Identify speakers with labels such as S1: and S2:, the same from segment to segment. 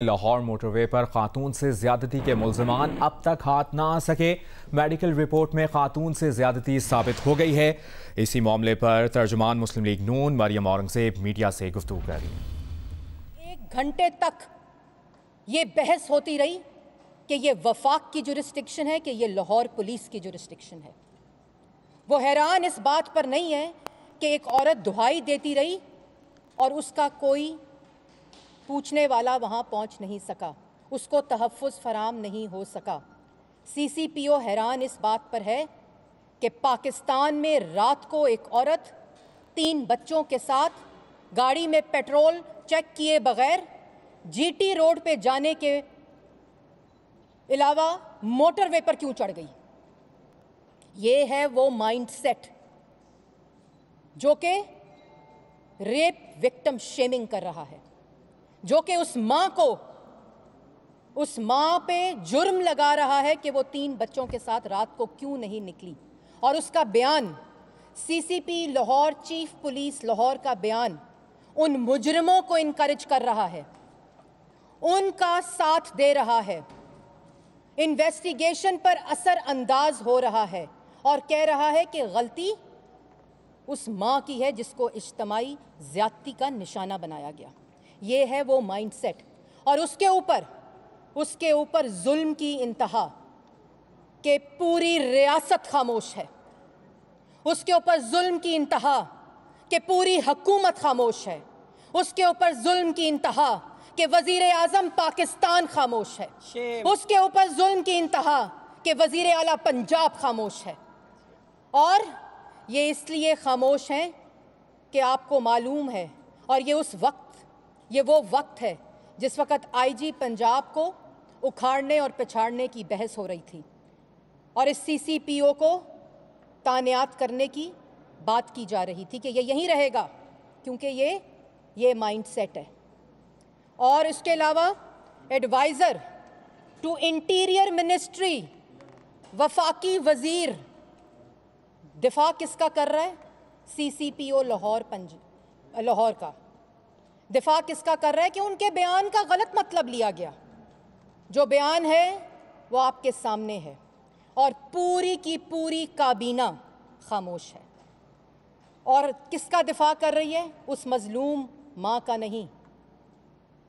S1: Lahore motorway पर खातून से ज्यादती के मुल्ज़िमान अब तक हाथ ना आ सके। मेडिकल रिपोर्ट में खातून से ज्यादती साबित हो गई है। इसी मामले पर तर्जुमान मुस्लिम लीग नून मरियम औरंगजेब मीडिया से गुफ्तगू कर रही हैं।
S2: 1 घंटे तक ये बहस होती रही कि ये वफाक की जुरिस्डिक्शन है कि ये लाहौर पुलिस की जुरिस्डिक्शन है। वो हैरान इस बात पर नहीं है कि एक औरत दुहाई देती रही और उसका कोई पूछने वाला वहाँ पहुँच नहीं सका, उसको तहफ़्फ़ुज़ फराम नहीं हो सका। CCPO हैरान इस बात पर है कि पाकिस्तान में रात को एक औरत 3 बच्चों के साथ गाड़ी में पेट्रोल चेक किए बगैर GT रोड पे जाने के अलावा मोटरवे पर क्यों चढ़ गई। ये है वो माइंडसेट जो कि रेप विक्टिम शेमिंग कर रहा है, जो कि उस माँ पे जुर्म लगा रहा है कि वो 3 बच्चों के साथ रात को क्यों नहीं निकली। और उसका बयान CCP Lahore, chief police Lahore का बयान उन मुजरिमों को इनकरेज कर रहा है, उनका साथ दे रहा है, इन्वेस्टिगेशन पर असर अंदाज हो रहा है और कह रहा है कि गलती उस माँ की है जिसको इज्तमाई ज्यादती का निशाना बनाया गया। ये है वो माइंडसेट। और उसके ऊपर जुल्म की इंतहा कि पूरी रियासत खामोश है, उसके ऊपर जुल्म की इंतहा कि पूरी हुकूमत खामोश है, उसके ऊपर जुल्म की इंतहा कि वजीर आजम पाकिस्तान खामोश है, उसके ऊपर जुल्म की इंतहा कि वजीर आला पंजाब खामोश है। और ये इसलिए खामोश हैं कि आपको मालूम है, और ये वो वक्त है जिस वक्त IG पंजाब को उखाड़ने और पिछाड़ने की बहस हो रही थी और इस CCPO को तानियात करने की बात की जा रही थी कि ये यहीं रहेगा क्योंकि ये माइंडसेट है। और इसके अलावा एडवाइज़र टू इंटीरियर मिनिस्ट्री, वफाकी वज़ीर दिफा किसका कर रहा है? CCPO लाहौर का दिफा किसका कर रहा है कि उनके बयान का गलत मतलब लिया गया। जो बयान है वो आपके सामने है और पूरी की पूरी काबीना खामोश है। और किसका दिफा कर रही है? उस मजलूम माँ का नहीं,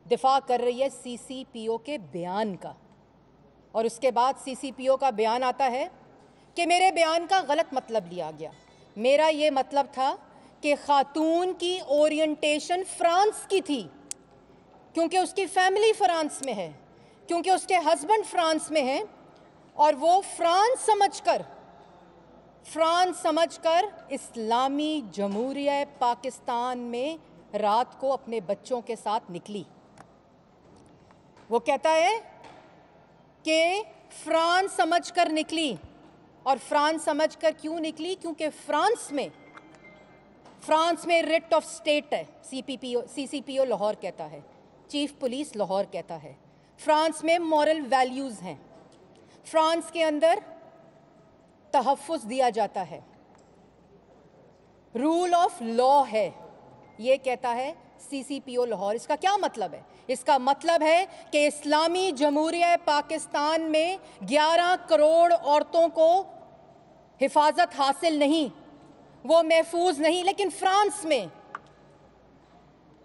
S2: दिफा कर रही है CCPO के बयान का। और उसके बाद CCPO का बयान आता है कि मेरे बयान का गलत मतलब लिया गया। मेरा ये मतलब था कि खातून की ओरिएंटेशन फ्रांस की थी क्योंकि उसकी फैमिली फ्रांस में है, क्योंकि उसके हस्बैंड फ्रांस में है और वो फ्रांस समझकर इस्लामी जमहूरिया पाकिस्तान में रात को अपने बच्चों के साथ निकली। वो कहता है कि फ्रांस समझकर निकली। और फ्रांस समझकर क्यों निकली? क्योंकि फ्रांस में रिट ऑफ स्टेट है। CCPO लाहौर कहता है, चीफ पुलिस लाहौर कहता है, फ्रांस में मॉरल वैल्यूज़ हैं, फ्रांस के अंदर तहफ़्फ़ुज़ दिया जाता है, रूल ऑफ लॉ है, ये कहता है CCPO लाहौर। इसका क्या मतलब है? इसका मतलब है कि इस्लामी जमहूरिया पाकिस्तान में 11 करोड़ औरतों को हिफाजत हासिल नहीं, वो महफूज नहीं, लेकिन फ्रांस में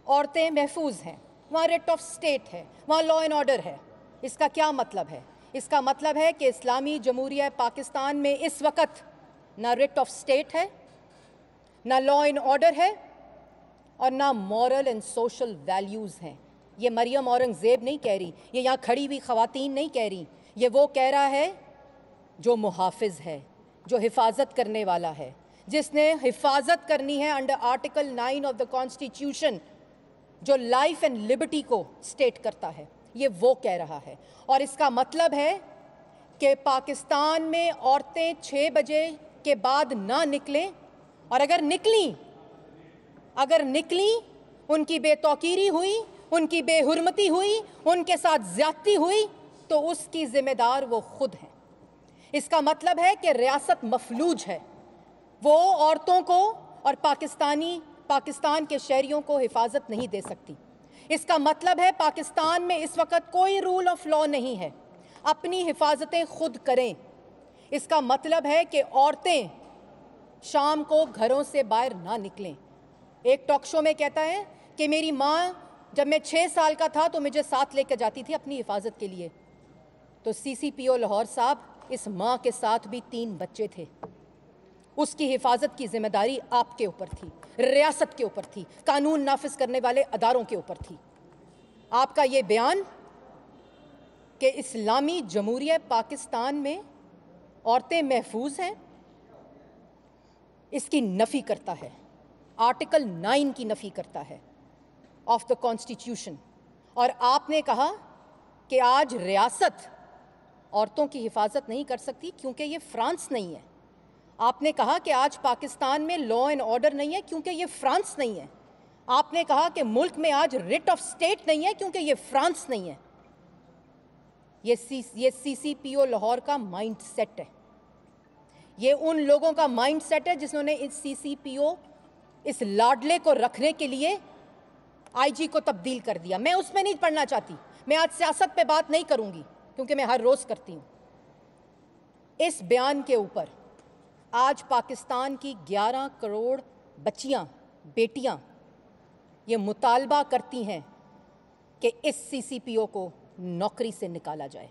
S2: औरतें महफूज हैं, वहाँ रिट ऑफ स्टेट है, वहाँ लॉ एंड ऑर्डर है। इसका क्या मतलब है? इसका मतलब है कि इस्लामी जमहूरिया पाकिस्तान में इस वक्त ना रिट ऑफ स्टेट है, ना लॉ एंड ऑर्डर है और ना मॉरल एंड सोशल वैल्यूज़ हैं। ये मरियम औरंगजेब नहीं कह रही, ये यहाँ खड़ी हुई ख़वातीन नहीं कह रही, ये वो कह रहा है जो मुहाफ़िज़ है, जो हिफाजत करने वाला है, जिसने हिफाजत करनी है under article 9 of the constitution, जो लाइफ एंड लिबर्टी को स्टेट करता है। ये वो कह रहा है। और इसका मतलब है कि पाकिस्तान में औरतें 6 बजे के बाद ना निकलें, और अगर निकली उनकी बेतौकीरी हुई, उनकी बेहुरमती हुई, उनके साथ ज्यादती हुई, तो उसकी जिम्मेदार वो खुद हैं। इसका मतलब है कि रियासत मफलूज है, वो औरतों को और पाकिस्तान के शहरियों को हिफाजत नहीं दे सकती। इसका मतलब है पाकिस्तान में इस वक्त कोई रूल ऑफ लॉ नहीं है, अपनी हिफाजतें खुद करें। इसका मतलब है कि औरतें शाम को घरों से बाहर ना निकलें। एक टॉक शो में कहता है कि मेरी माँ जब मैं 6 साल का था तो मुझे साथ लेकर जाती थी अपनी हिफाजत के लिए। तो CCPO लाहौर साहब, इस माँ के साथ भी 3 बच्चे थे। उसकी हिफाजत की जिम्मेदारी आपके ऊपर थी, रियासत के ऊपर थी, कानून नाफिज करने वाले अदारों के ऊपर थी। आपका ये बयान कि इस्लामी जमहूरिया पाकिस्तान में औरतें महफूज हैं, इसकी नफी करता है। आर्टिकल 9 की नफी करता है ऑफ द कॉन्स्टिट्यूशन। और आपने कहा कि आज रियासत औरतों की हिफाजत नहीं कर सकती क्योंकि ये फ्रांस नहीं है। आपने कहा कि आज पाकिस्तान में लॉ एंड ऑर्डर नहीं है क्योंकि ये फ्रांस नहीं है। आपने कहा कि मुल्क में आज रिट ऑफ स्टेट नहीं है क्योंकि ये फ्रांस नहीं है। ये CCPO लाहौर का माइंड सेट है। ये उन लोगों का माइंड सेट है जिन्होंने इस CCPO, इस लाडले को रखने के लिए IG को तब्दील कर दिया। मैं उसमें नहीं पढ़ना चाहती। मैं आज सियासत पे बात नहीं करूंगी क्योंकि मैं हर रोज करती हूं। इस बयान के ऊपर आज पाकिस्तान की 11 करोड़ बच्चियां, बेटियां ये मुतालबा करती हैं कि इस CCPO को नौकरी से निकाला जाए।